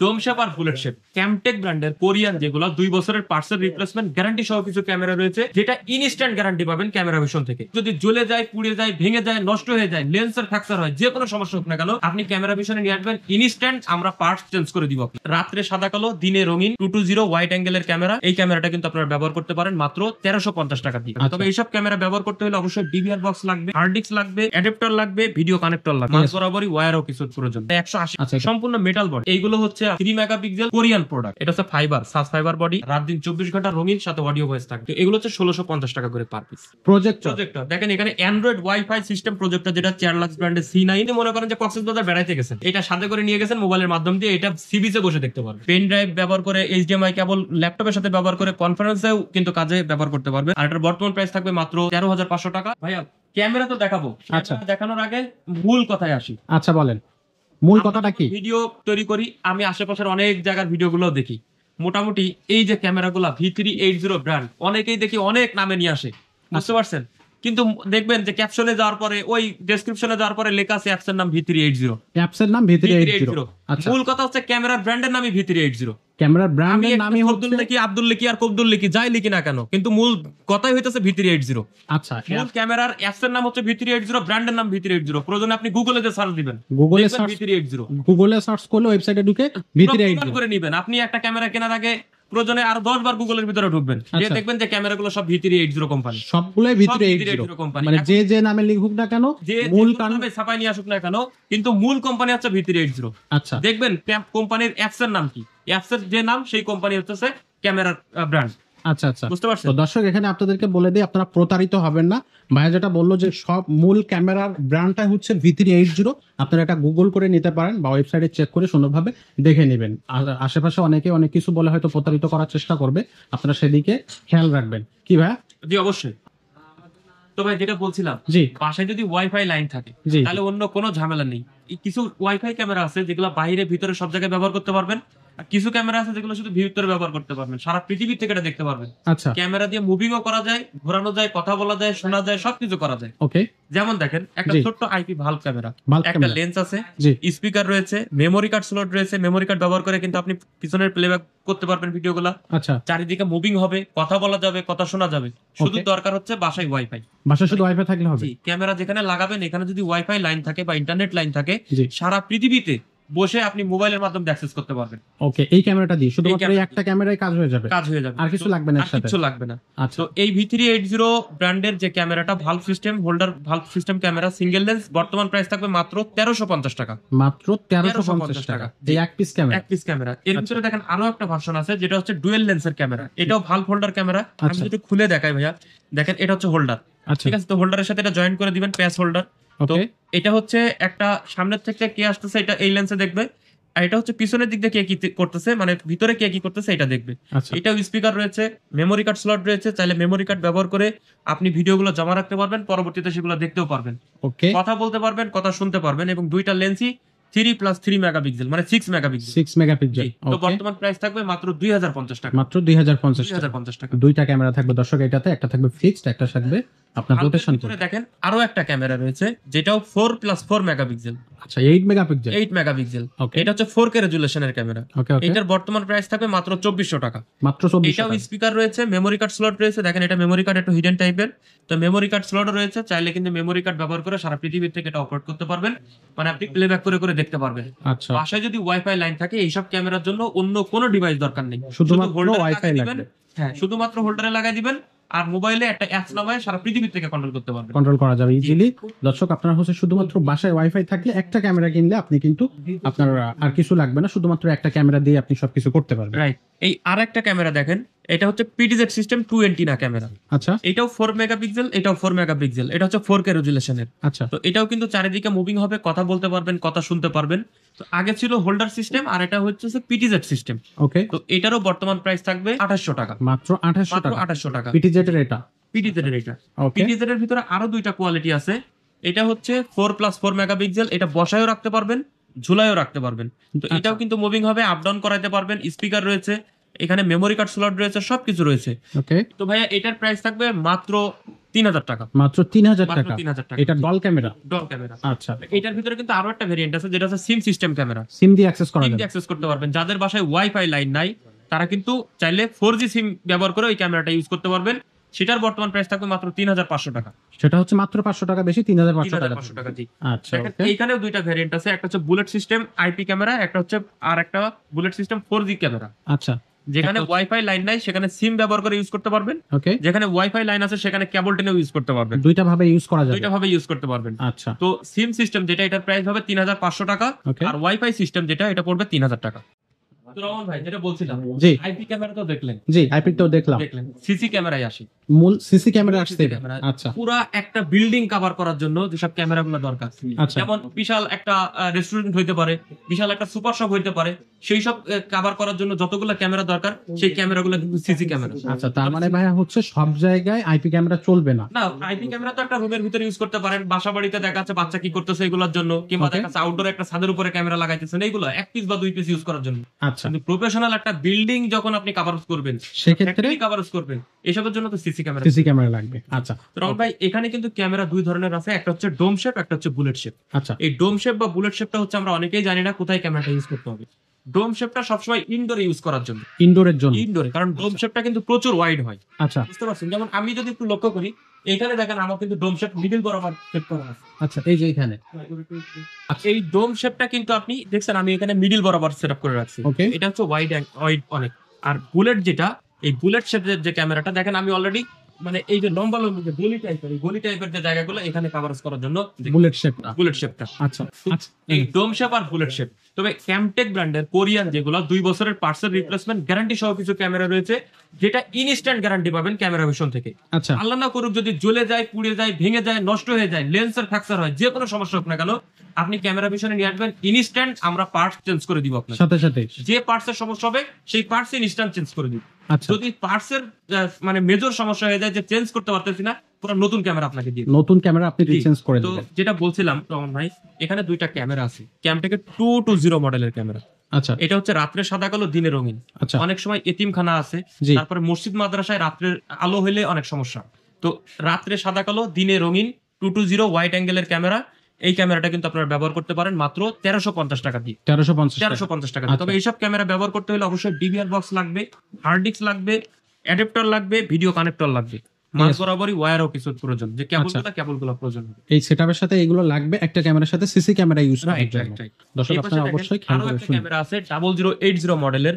ডোম shape আর bullet shape Camtek ব্র্যান্ডের Korean যেগুলো 2 বছরের পার্টসের রিপ্লেসমেন্ট গ্যারান্টি সহ কিছু ক্যামেরা রয়েছে, যেটা ইনস্ট্যান্ট গ্যারান্টি পাবেন ক্যামেরা ভিশন থেকে। যদি জ্বলে যায়, পুড়ে যায়, ভেঙে যায়, নষ্ট হয়ে যায়, লেন্সের ফ্র্যাকচার হয়, যে কোনো সমস্যা হোক না কেন, আপনি ক্যামেরা ভিশনে নিয়ে আসবেন, ইনস্ট্যান্ট আমরা পার্টস চেঞ্জ করে দিব। রাত্রে সাদা কালো, দিনে রঙিন 220 ওয়াইড অ্যাঙ্গেলের ক্যামেরা। এই ক্যামেরাটা কিন্তু আপনারা ব্যবহার করতে পারেন মাত্র 1350 টাকা দিয়ে। তবে এইসব ক্যামেরা ব্যবহার করতে হলে অবশ্যই ডিভিআর বক্স লাগবে, হার্ড ডিস্ক লাগবে, অ্যাডাপ্টার লাগবে, ভিডিও কানেক্টর লাগবে, মাঝ বরাবরই ওয়্যারও কিছু প্রয়োজন। 180 সম্পূর্ণ মেটাল বডি। এইগুলো হচ্ছে 3 মেগাপিক্সেল কোরিয়ান প্রোডাক্ট। এটা হচ্ছে ফাইবার, সাস ফাইবার বডি, রাত দিন 24 ঘন্টা রঙিন, সাথে অডিও ভয়েস থাকবে। এগুলো হচ্ছে 1650 টাকা করে পার পিস। প্রজেক্টর দেখেন এখানে অ্যান্ড্রয়েড ওয়াইফাই সিস্টেম প্রজেক্টর, যেটা চারলাক্স ব্র্যান্ডের C9। মনে করেন যে কক্সবাজার বেড়াইতে গেছেন, এটা সাথে করে নিয়ে গেছেন, মোবাইলের মাধ্যম দিয়ে এটা সিবিসে বসে দেখতে পারবেন। পেন ড্রাইভ ব্যবহার করে, HDMI কেবল ল্যাপটপের সাথে ব্যবহার করে কনফারেন্সেও কিন্তু কাজে ব্যবহার করতে পারবে। আর এটার বর্তমান প্রাইস থাকবে মাত্র 13,500 টাকা। ভাইয়া ক্যামেরা তো দেখাবো, আচ্ছা দেখানোর আগে মূল কথায় আসি। আচ্ছা বলেন, মূল কথাটা কি? ভিডিও তৈরি করি আমি, আশেপাশের অনেক জায়গার ভিডিওগুলো দেখি। মোটামুটি এই যে ক্যামেরাগুলো V380 ব্র্যান্ড, অনেকেই দেখি অনেক নামে নিয়ে আসে, বুঝতে পারছেন? কিন্তু দেখবেন যে ক্যাপশনে যাওয়ার পরে, ওই ডেসক্রিপশনে যাওয়ার পরে লেখা আছে অ্যাপস এর নাম V380। অ্যাপস এর নাম V380। আচ্ছা, মূল কথা হচ্ছে ক্যামেরার ব্র্যান্ডের নামই V380। ক্যামেরার ব্র্যান্ডের নামই হচ্ছে আব্দুল লিখি আর কবদুল লিখি, যাই লিখি না কেন, কিন্তু মূল কথাই হইতেছে V380। আচ্ছা, মূল ক্যামেরার অ্যাপস এর নাম হচ্ছে V380, ব্র্যান্ডের নাম V380। প্রয়োজনে আপনি গুগলে যে সার্চ দিবেন, গুগলে V380, গুগলে সার্চ করলে ওয়েবসাইটে ঢুকে V380 করে নেবেন। আপনি একটা ক্যামেরা কেনার আগে প্রয়োজনে আরো 10 বার গুগলের ভিতরে ঢুকবেন, যে দেখবেন যে ক্যামেরাগুলো সব V380 কোম্পানি, সবগুলাই V380 কোম্পানি। মানে যে নামে লিখুক না কেন, মূল নামে ছাপাই নিয়ে আসুক না কেন, কিন্তু মূল কোম্পানি হচ্ছে V380। আচ্ছা, দেখবেন কোম্পানির অ্যাপস এর নাম কি, অ্যাপস এর যে নাম সেই কোম্পানি হচ্ছে ক্যামেরার ব্র্যান্ড। আচ্ছা আচ্ছা, বুঝতে পারছেন? তো দর্শক এখানে আপনাদেরকে বলে দিই, আপনারা প্রতারিত হবেন না। ভাইয়া যেটা বললো যে সব মূল ক্যামেরার ব্র্যান্ডটা হচ্ছে V380। আপনারা এটা গুগল করে নিতে পারেন বা ওয়েবসাইটে চেক করে সুন্দরভাবে দেখে নেবেন। আর আশেপাশে অনেকে অনেক কিছু বলে হয়তো প্রতারিত করার চেষ্টা করবে, আপনারা সেদিকে খেয়াল রাখবেন। কি ভাইয়া? জি অবশ্যই। তো ভাই যেটা বলছিলাম, জি, বাসায় যদি ওয়াইফাই লাইন থাকে তাহলে অন্য কোনো ঝামেলা নেই। কিছু ওয়াইফাই ক্যামেরা আছে যেগুলো বাইরে ভিতরে সব জায়গায় ব্যবহার করতে পারবেন, আর কিছু ক্যামেরা আছে যেগুলো শুধু ভিতরে ব্যবহার করতে পারবেন, সারা পৃথিবী থেকে এটা দেখতে পারবেন। আচ্ছা, ক্যামেরা দিয়ে মুভিংও করা যায়, ঘোরানো যায়, কথা বলা যায়, শোনা যায়, সবকিছু করা যায়। ওকে, যেমন দেখেন একটা ছোট্ট আইপি ভাল্ব ক্যামেরা, একটা লেন্স আছে, স্পিকার রয়েছে, মেমোরি কার্ড স্লট রয়েছে। মেমোরি কার্ড ব্যবহার করে কিন্তু আপনি পিছনের প্লেব্যাক করতে পারবেন ভিডিওগুলো। আচ্ছা, চারিদিকে মুভিং হবে, কথা বলা যাবে, কথা শোনা যাবে। শুধু দরকার হচ্ছে বাসায় ওয়াইফাই। বাসায় শুধু ওয়াইফাই থাকলে হবে? ক্যামেরা যেখানে লাগাবেন এখানে যদি ওয়াইফাই লাইন থাকে বা ইন্টারনেট লাইন থাকে, সারা পৃথিবীতে বসে আপনি মোবাইলের মাধ্যমে অ্যাক্সেস করতে পারবেন। ওকে, এই ক্যামেরাটা দিয়ে শুধুমাত্র এই একটা ক্যামেরায় কাজ হয়ে যাবে? আর কিছু লাগবে না, কিছু লাগবে না। তো এই V380 ব্র্যান্ডের যে ক্যামেরাটা, valve system holder, valve system camera, single lens, বর্তমান প্রাইস থাকবে মাত্র 1350 টাকা। মাত্র 1350 টাকা এই এক পিস ক্যামেরা। এক পিস ক্যামেরা। এর ভিতরে দেখেন আরো একটা ভার্সন আছে যেটা হচ্ছে ডুয়েল লেন্সের ক্যামেরা। এটাও ভালভ হোল্ডার ক্যামেরা। আমি যদি খুলে দেখাই ভাইয়া, দেখেন এটা হচ্ছে হোল্ডার, ঠিক আছে? তো হোল্ডারের সাথে এটা জয়েন করে দিবেন, প্যাচ হোল্ডার। তো এটা হচ্ছে একটা সামনের থেকে কে আসতেছে এটা এই লেন্সে দেখবে, আর এটা হচ্ছে পিছনের দিক দিয়ে কে কি করতেছে, মানে ভিতরে কে কি করতেছে এটা দেখবে। এটাও স্পিকার রয়েছে, মেমোরি কার্ড স্লট রয়েছে, চাইলে মেমোরি কার্ড ব্যবহার করে আপনি ভিডিওগুলো জমা রাখতে পারবেন, পরবর্তীতে সেগুলো দেখতেও পারবেন, কথা বলতে পারবেন, কথা শুনতে পারবেন। এবং দুইটা লেন্সই 3+3 মেগাপিক্সেল, মানে 6 মেগাপিক্সেল। তো বর্তমান প্রাইস থাকবে মাত্র 2050 টাকা। মাত্র 2050 টাকা। দুইটা ক্যামেরা থাকবে দর্শক, এটাতে একটা থাকবে ফিক্সড, একটা থাকবে আপনার রোটেশন। দেখেন আরো একটা ক্যামেরা রয়েছে যেটাও 4+4 মেগাপিক্সেল। আচ্ছা, 8 মেগাপিক্সেল। 8 মেগাপিক্সেল। এটা হচ্ছে 4K রেজুলেশনের ক্যামেরা। এটার বর্তমান প্রাইস থাকবে মাত্র 2400 টাকা। মাত্র 2400 এটাও স্পিকার রয়েছে, মেমোরি কার্ড স্লট রয়েছে। দেখেন এটা মেমোরি কার্ড একটু হিডেন টাইপের, তো মেমোরি কার্ড স্লট রয়েছে, চাইলে কিন্তু মেমোরি কার্ড ব্যবহার করে সারা পৃথিবী থেকে এটা অপারেট করতে পারবেন, মানে আপনি প্লেব্যাক করে করে দেখতে পারবেন। আচ্ছা, বাসায় যদি ওয়াইফাই লাইন থাকে এইসব ক্যামেরার জন্য অন্য কোনো ডিভাইস দরকার নেই, শুধুমাত্র ওয়াইফাই লাগবে। হ্যাঁ, শুধুমাত্র হোল্ডারে লাগাই দিবেন আর মোবাইলে একটা অ্যাপস নামায় সারা পৃথিবী থেকে কন্ট্রোল করতে পারবেন, কন্ট্রোল করা যাবে ইজিলি। দর্শক আপনারা হচ্ছে শুধুমাত্র বাসায় ওয়াইফাই থাকলে একটা ক্যামেরা কিনলে আপনি কিন্তু আপনার আর কিছু লাগবে না, শুধুমাত্র একটা ক্যামেরা দিয়ে আপনি সবকিছু করতে পারবেন। রাইট। এই আরেকটা ক্যামেরা দেখেন, এটা হচ্ছে PTZ সিস্টেম 2 অ্যান্টিনা ক্যামেরা। আচ্ছা, এটাও 4 মেগাপিক্সেল, এটাও 4 মেগাপিক্সেল। এটা হচ্ছে 4K রেজুলেশনের। আচ্ছা, তো এটাও কিন্তু চারিদিকে মুভিং হবে, কথা বলতে পারবেন, কথা শুনতে পারবেন। তো আগে ছিল হোল্ডার সিস্টেম, আর এটা হচ্ছে PTZ সিস্টেম। ওকে, তো এটারও বর্তমান প্রাইস থাকবে 2800 টাকা। মাত্র 2800 টাকা। 2800 টাকা PTZ এর এটা। PTZ এর এটা। PTZ এর ভিতরে আরো দুইটা কোয়ালিটি আছে। এটা হচ্ছে 4+4 মেগাপিক্সেল। এটা বসায়ও রাখতে পারবেন, ঝুলায়ও রাখতে পারবেন। তো এটাও কিন্তু মুভিং হবে, আপ ডাউন করাইতে পারবেন। স্পিকার রয়েছে, এখানে মেমোরি কার্ড স্লট রয়েছে, সবকিছু রয়েছে। ওকে, তো ভাইয়া এটার প্রাইস থাকবে মাত্র 3000 টাকা, মাত্র 3000 মাত্র টাকা। 3000 টাকা। এটা ডল ক্যামেরা। Doll camera. আচ্ছা, এটার ভিতরে কিন্তু আরো একটা ভেরিয়েন্ট আছে যেটা হচ্ছে সিম সিস্টেম ক্যামেরা। সিম দিয়ে অ্যাক্সেস করা সিম যাবে। দিয়ে অ্যাক্সেস করতে পারবেন। যাদের বাসায় ওয়াইফাই লাইন নাই তারা কিন্তু চাইলে 4G সিম ব্যবহার করে ওই ক্যামেরাটা ইউজ করতে পারবেন। সেটার বর্তমান প্রাইস থাকবে মাত্র 3500 টাকা। সেটা হচ্ছে মাত্র 500 টাকা বেশি, 3500 টাকা। 3500 টাকা, জি। আচ্ছা, দেখেন, ওকে। এইখানেও দুইটা ভেরিয়েন্ট আছে, একটা হচ্ছে বুলেট সিস্টেম আইপি ক্যামেরা, একটা হচ্ছে আর একটা বুলেট সিস্টেম 4G ক্যামেরা। আচ্ছা, যেখানে ওয়াইফাই লাইন নাই সেখানে সিম ব্যবহার করে ইউজ করতে পারবেন, ওকে। যেখানে ওয়াইফাই লাইন আছে সেখানে কেবল টেনেও ইউজ করতে পারবেন। দুইটা ভাবে ইউজ করা যাবে। দুইটা ভাবে ইউজ করতে পারবেন। আচ্ছা, তো সিম সিস্টেম যেটা, এটার প্রাইস হবে 3500 টাকা, Okay. আর ওয়াইফাই সিস্টেম যেটা এটা পড়বে 3000 টাকা। তো রহমান ভাই, যেটা বলছিলাম, জি। আইপি ক্যামেরা তো দেখলেন, জি, আইপিটাও দেখলাম। সিসি ক্যামেরায় আসি। মূল সিসি ক্যামেরা আসছে। CC ক্যামেরা আচ্ছা, পুরা একটা বিল্ডিং কভার করার জন্য যেসব ক্যামেরাগুলো দরকার, আচ্ছা। যেমন বিশাল একটা রেস্টুরেন্ট হইতে পারে, বিশাল একটা সুপার শপ হইতে পারে, সেই সব কভার করার জন্য যতগুলো ক্যামেরা দরকার সেই ক্যামেরাগুলো কিন্তু সিসি ক্যামেরা। আচ্ছা, তার মানে ভাইয়া হচ্ছে সব জায়গায় আইপি ক্যামেরা চলবে না। না, আইপি ক্যামেরা তো একটা রুমের ভিতরে ইউজ করতে পারেন, বাসা বাড়িতে দেখা যাচ্ছে বাচ্চা কি করতেছে এগুলোর জন্য, কিংবা Okay. দেখা যাচ্ছে আউটডোর একটা ছাদের উপরে ক্যামেরা লাগাইতেছেন, এইগুলো এক পিস বা দুই পিস ইউজ করার জন্য। আচ্ছা, কিন্তু প্রফেশনাল একটা বিল্ডিং যখন আপনি কভারেজ করবেন, সেক্ষেত্রে কভারেজ করবেন, এসবের জন্য তো সিসি ক্যামেরা। সিসি ক্যামেরা লাগবে। আচ্ছা, রহমান ভাই, এখানে কিন্তু ক্যামেরা দুই ধরনের আছে, একটা হচ্ছে ডোম শেপ, একটা হচ্ছে বুলেট শেপ। আচ্ছা, এই ডোম শেপ বা বুলেট শেপটা হচ্ছে আমরা অনেকেই জানি না কোথায় ক্যামেরাটা ইউজ করতে হবে। ডোম শেপটা সবসময় ইনডোরে ইউজ করার জন্য, ইনডোরের জন্য। ইনডোরে, কারণ ডোম শেপটা কিন্তু প্রচুর ওয়াইড হয়, আচ্ছা, বুঝতে পারছেন? যেমন আমি যদি একটু লক্ষ্য করি, এখানে দেখেন আমার কিন্তু ডোম শেপ মিডল বরাবর সেট করা আছে। আচ্ছা, এই যে এখানে। এই ডোম শেপটা কিন্তু আপনি দেখছেন আমি এখানে মিডল বরাবর সেটআপ করে রাখছি। Okay. এটা হচ্ছে ওয়াইড অনেক। আর বুলেট যেটা, এই বুলেট শেপের যে ক্যামেরাটা দেখেন আমি অলরেডি মানে এই যে লম্বা লম্বা যে গলি টাইপের যে জায়গাগুলো এখানে কভারেজ করার জন্য বুলেট শেপটা। বুলেট শেপটা। আচ্ছা, আচ্ছা, এই ডোম শেপ আর বুলেট শেপ। তবে ক্যামটেক ব্র্যান্ডের কোরিয়ান যেগুলো 2 বছরের পার্টসের রিপ্লেসমেন্ট গ্যারান্টি সহ কিছু ক্যামেরা রয়েছে, যেটা ইনস্ট্যান্ট গ্যারান্টি পাবেন ক্যামেরা ভিশন থেকে। আচ্ছা, আল্লাহ না করুক যদি জ্বলে যায়, পুড়ে যায়, ভেঙে যায়, নষ্ট হয়ে যায়, লেন্সের ফ্র্যাকচার হয়, যে কোনো সমস্যা হোক না কেন, আপনি ক্যামেরা ভিশনে নিয়ে আসবেন, ইনস্ট্যান্ট আমরা পার্টস চেঞ্জ করে দিব আপনাকে। সাথে সাথে যে পার্টস এর সমস্যা হবে সেই পার্টস ইনস্ট্যান্ট চেঞ্জ করে দিব। আচ্ছা, যদি পার্টস এর মানে মেজর সমস্যা হয়ে যায় যে চেঞ্জ করতে পারতেছি না, পুরো নতুন ক্যামেরা আপনাকে দিয়ে দিব। নতুন ক্যামেরা আপনি জি। রিচেঞ্জ করে তো দিবেন। যেটা বলছিলাম রহমান ভাই, এখানে দুইটা ক্যামেরা আছে, ক্যামটেকের 220 মডেলের ক্যামেরা। আচ্ছা, এটা হচ্ছে রাত্রে সাদা কালো, দিনে রঙিন। আচ্ছা, অনেক সময় এতিমখানা আছে, জি। তারপরে মসজিদ মাদ্রাসায় রাত্রের আলো হইলে অনেক সমস্যা, তো রাত্রে সাদা কালো, দিনে রঙিন 220 ওয়াইড অ্যাঙ্গেলের ক্যামেরা। এই ক্যামেরাটা কিন্তু আপনারা ব্যবহার করতে পারেন মাত্র 1350 টাকা দিয়ে। 1350 টাকা। 1350 টাকা। আচ্ছা। তবে এইসব ক্যামেরা ব্যবহার করতে হলে অবশ্যই ডিভিআর বক্স লাগবে, হার্ড ডিস্ক লাগবে, অ্যাডাপ্টার লাগবে, ভিডিও কানেক্টর লাগবে, মাঝ Yes. বরাবরই ওয়্যারও কিছু প্রয়োজন, যে কেবলগুলো প্রয়োজন হবে। এই সেটআপের সাথে এগুলো লাগবে একটা ক্যামেরার সাথে সিসি ক্যামেরা ইউজ করার রাইট, জন্য। Right, right. দর্শক এই পাশে আপনারা দেখেন, অবশ্যই খেয়াল আরো করে একটা শুনুন। ক্যামেরা আছে 0080 মডেলের,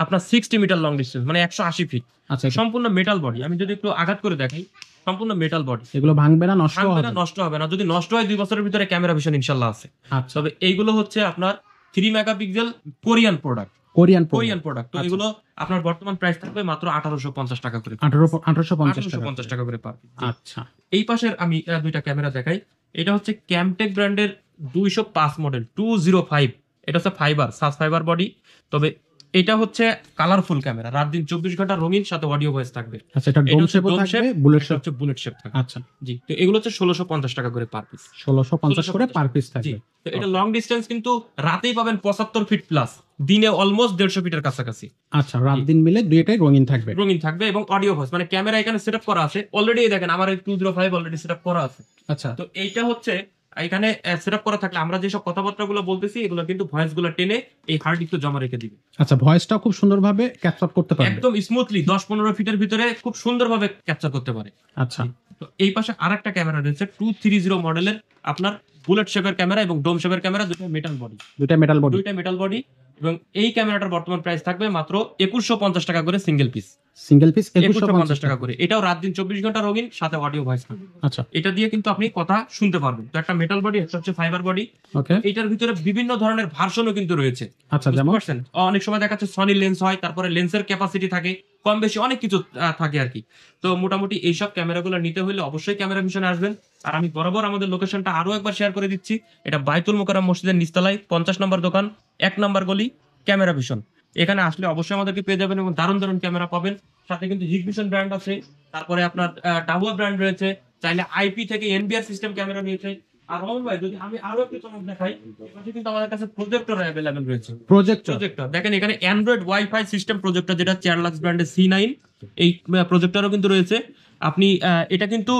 আপনার 60 মিটার লং ডিস্টেন্স, মানে 180 ফিট, আচ্ছা, সম্পূর্ণ মেটাল বডি। আমি যদি একটু আঘাত করে দেখাই, সম্পূর্ণ মেটাল বডি, এগুলো ভাঙবে না, নষ্ট ভাঙবে হবে না, না। নষ্ট হবে না। যদি নষ্ট হয় 2 বছরের ভিতরে ক্যামেরা ভিশন ইনশাআল্লাহ আছে। আচ্ছা, তবে এইগুলো হচ্ছে আপনার 3 megapixel Korean product, Korean Korean product. তো আচ্ছা। এগুলো আপনার বর্তমান প্রাইস থাকবে মাত্র 1850 টাকা করে, 1850 টাকা। 1850 টাকা করে পার পিস। আচ্ছা, এই পাশের আমি দুইটা ক্যামেরা দেখাই। এটা হচ্ছে ক্যামটেক ব্র্যান্ডের 205 মডেল 205। এটা হচ্ছে ফাইবার, সাস ফাইবার বডি। তবে এটা হচ্ছে কালারফুল ক্যামেরা, রাত দিন 24 ঘন্টা রঙিন, সাথে অডিও ভয়েস থাকবে। আচ্ছা, এটা এটা ডোম হচ্ছে শেপও dome থাকবে, shape, বুলেট এটা শেপ। হচ্ছে বুলেট শেপ থাকবে। আচ্ছা, জি, তো এগুলো হচ্ছে 1650 টাকা করে পার পিস। 1650 করে পার পিস জি, থাকবে। তো এটা লং ডিসটেন্স কিন্তু রাতেই পাবেন 75 ফিট প্লাস, দিনে অলমোস্ট 150 ফিটের কাছাকাছি আচ্ছা, রাত দিন মিলে দুইটাই রঙিন থাকবে। রঙিন থাকবে, এবং অডিও ভয়েস, মানে ক্যামেরা এখানে সেটআপ করা আছে অলরেডি। দেখেন আমার এই 205 অলরেডি সেটআপ করা আছে। আচ্ছা, তো এইটা হচ্ছে এখানে সেটআপ করা থাকলে আমরা যেসব কথাবার্তাগুলো বলতেছি এগুলো কিন্তু ভয়েস গুলো টেনে এই হার্ড ডিস্কে জমা রেখে দিবে। আচ্ছা, ভয়েসটাও খুব সুন্দরভাবে ক্যাপচার করতে পারবে। একদম স্মুথলি 10-15 ফিটের ভিতরে খুব সুন্দরভাবে ক্যাপচার করতে পারে। আচ্ছা, তো এই পাশে আরেকটা ক্যামেরা রয়েছে 230 মডেলের, আপনার বুলেট শেপের ক্যামেরা এবং ডোম শেপের ক্যামেরা, দুটো মেটাল বডি, দুইটা মেটাল বডি। দুইটা মেটাল বডি। এবং এই ক্যামেরাটার বর্তমান প্রাইস থাকবে মাত্র 2150 টাকা করে সিঙ্গেল পিস, সিঙ্গেল পিস 2150 টাকা করে। এটাও রাত দিন 24 ঘন্টা রঙিন, সাথে অডিও ভয়েস থাকবে। আচ্ছা, এটা দিয়ে কিন্তু আপনি কথা শুনতে পারবেন। তো একটা মেটাল বডি, একটা হচ্ছে ফাইবার বডি। ওকে। এটার ভিতরে বিভিন্ন ধরনের ভার্সনও কিন্তু রয়েছে, আচ্ছা, বুঝতে যেমন পারছেন? অনেক সময় দেখা যাচ্ছে সনি লেন্স হয়, তারপরে লেন্সের ক্যাপাসিটি থাকে কম বেশি, অনেক কিছু থাকে আর কি। তো মোটামুটি এইসব ক্যামেরাগুলো নিতে হলে অবশ্যই ক্যামেরা মিশনে আসবেন। আর আমি বরাবর আমাদের লোকেশনটা আরো একবার শেয়ার করে দিচ্ছি। এটা বাইতুল মোকাররম মসজিদের নিচতলায় 50 নম্বর দোকান, 1 নম্বর গলি, ক্যামেরা ভিশন। এখানে আসলে অবশ্যই আমাদেরকে পেয়ে যাবেন এবং দারুণ দারুণ ক্যামেরা পাবেন। সাথে কিন্তু হিগভিশন ব্র্যান্ড আছে, তারপরে আপনার ডাহুয়া ব্র্যান্ড রয়েছে, চাইলে আইপি থেকে এনবিআর সিস্টেম ক্যামেরা রয়েছে। আর রহমান ভাই, যদি আমি আরো একটু চমক দেখাই, এপাশে কিন্তু আমাদের কাছে প্রজেক্টর অ্যাভেলেবেল রয়েছে। প্রজেক্টর। প্রজেক্টর দেখেন, এখানে অ্যান্ড্রয়েড ওয়াইফাই সিস্টেম প্রজেক্টর, যেটা চেয়ারলাক্স ব্র্যান্ডের C9, এই প্রজেক্টরও কিন্তু রয়েছে। আপনি এটা কিন্তু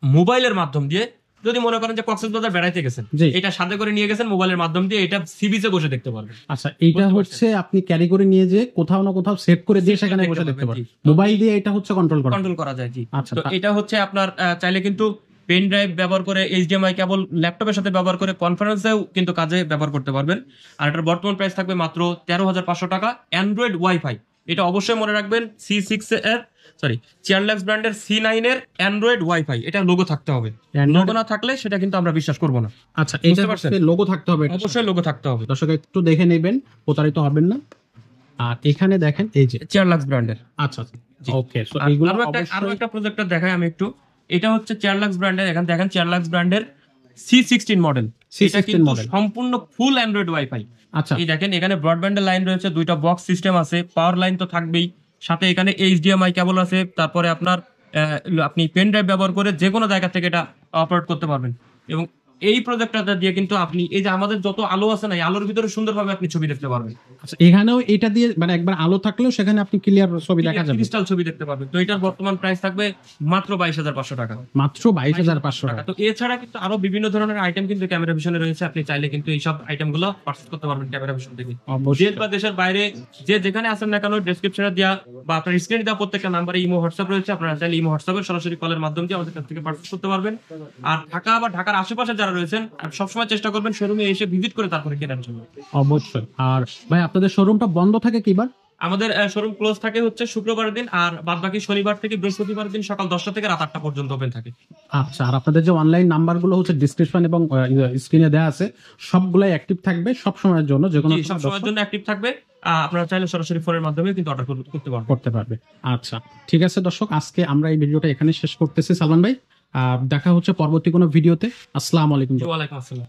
মোবাইলের মাধ্যম দিয়ে, যদি মনে করেন যে কক্সবাজার বেড়াইতে গেছেন, জি। এটা সাথে করে নিয়ে গেছেন মোবাইলের মাধ্যম দিয়ে, এটা সি বিচে বসে দেখতে পারবেন। আচ্ছা, এইটা বুঝতে হচ্ছে আপনি ক্যারি করে নিয়ে যে কোথাও না কোথাও সেট করে দিয়ে Set করে সেখানে দেখতে বসে দেখতে পারবেন, পারেন, জি। মোবাইল দিয়ে এটা হচ্ছে কন্ট্রোল করা। কন্ট্রোল করা যায়, জি। আচ্ছা, তো এটা হচ্ছে আপনার চাইলে কিন্তু পেন ড্রাইভ ব্যবহার করে, এইচডিএমআই কেবল ল্যাপটপের সাথে ব্যবহার করে কনফারেন্সেও কিন্তু কাজে ব্যবহার করতে পারবেন। আর এটার বর্তমান প্রাইস থাকবে মাত্র 13,500 টাকা। অ্যান্ড্রয়েড ওয়াইফাই, এটা অবশ্যই মনে রাখবেন, চেয়ারল্যাক্স ব্র্যান্ডের C9 এর অ্যান্ড্রয়েড ওয়াইফাই, এটা লোগো থাকতে হবে। Android- লোগো না থাকলে সেটা কিন্তু আমরা বিশ্বাস করব না। আচ্ছা, এটা বুঝতে পারছেন? লোগো থাকতে হবে, এটা অবশ্যই লোগো থাকতে হবে। দর্শক একটু দেখে নেবেন, প্রতারিত হবেন না। আর এখানে দেখেন এই যে, চেয়ারল্যাক্স ব্র্যান্ডের। আচ্ছা জি। ওকে, সো আর এইগুলো আরো একটা প্রজেক্টর দেখাই আমি একটু। এটা হচ্ছে চেয়ারল্যাক্স ব্র্যান্ডের, এখানে দেখেন চেয়ারল্যাক্স ব্র্যান্ডের C16 মডেল। C16 এটা কিন্তু মডেল। সম্পূর্ণ ফুল অ্যান্ড্রয়েড ওয়াইফাই। আচ্ছা, এই দেখেন এখানে ব্রডব্যান্ডের লাইন রয়েছে, দুইটা বক্স সিস্টেম আছে, পাওয়ার লাইন তো থাকবেই, সাথে এখানে এইচডিএমআই কেবল আছে। তারপরে আপনার আপনি পেন ড্রাইভ ব্যবহার করে যে কোনো জায়গা থেকে এটা অপারেট করতে পারবেন। এবং এই প্রজেক্টরটা দিয়ে কিন্তু আপনি এই যে আমাদের যত আলো আছে না, এই আলোর ভিতরে সুন্দরভাবে আপনি ছবি দেখতে পারবেন। আচ্ছা, এখানেও এটা দিয়ে মানে একবার আলো থাকলেও সেখানে আপনি ক্লিয়ার ছবি দেখা যাবে, ক্রিস্টাল ছবি দেখতে পারবেন। তো এটার বর্তমান প্রাইস থাকবে মাত্র 22,500 টাকা। মাত্র 22,500 টাকা। তো এছাড়া কিন্তু আরো বিভিন্ন ধরনের আইটেম কিন্তু ক্যামেরা ভিশনে রয়েছে, আপনি চাইলে কিন্তু এইসব আইটেমগুলো পারচেজ করতে পারবেন ক্যামেরা ভিশন থেকে। অবশ্যই। দেশ বা দেশের বাইরে যে যেখানে আছেন না কেন, ডেসক্রিপশনে দেওয়া বা আপনার স্ক্রিনে দেওয়া প্রত্যেকটা নাম্বারে ইমো হোয়াটসঅ্যাপ রয়েছে, আপনারা চাইলে ইমো হোয়াটসঅ্যাপে সরাসরি কলের মাধ্যমে দিয়ে আমাদের কাছ থেকে পারচেজ করতে পারবেন। আর ঢাকা বা ঢাকার আশেপাশে যারা রয়েছেন, সবসময় চেষ্টা করবেন শোরুমে এসে ভিজিট করে তারপরে কেনার জন্য। অবশ্যই। আর ভাই, আপনাদের শোরুমটা বন্ধ থাকে কিবার? আমাদের শোরুম ক্লোজ থাকে হচ্ছে শুক্রবারের দিন, আর বাদবাকি শনিবার থেকে বৃহস্পতিবার দিন সকাল 10টা থেকে রাত 8টা পর্যন্ত ওপেন থাকে। আচ্ছা, আর আপনাদের যে অনলাইন নাম্বারগুলো হচ্ছে ডিসক্রিপশন এবং স্ক্রিনে দেওয়া আছে, সবগুলাই অ্যাক্টিভ থাকবে সব সময়ের জন্য, যে কোনো জি, সব সময়ের জন্য অ্যাক্টিভ থাকবে। আপনারা চাইলে সরাসরি ফোনের মাধ্যমে কিন্তু অর্ডার করতে পারবেন। করতে পারবে। আচ্ছা, ঠিক আছে দর্শক, আজকে আমরা এই ভিডিওটা এখানে শেষ করতেছি। সালমান ভাই, দেখা হচ্ছে পরবর্তী কোনো ভিডিওতে। আসসালামু আলাইকুম। ওয়ালাইকুম আসসালাম।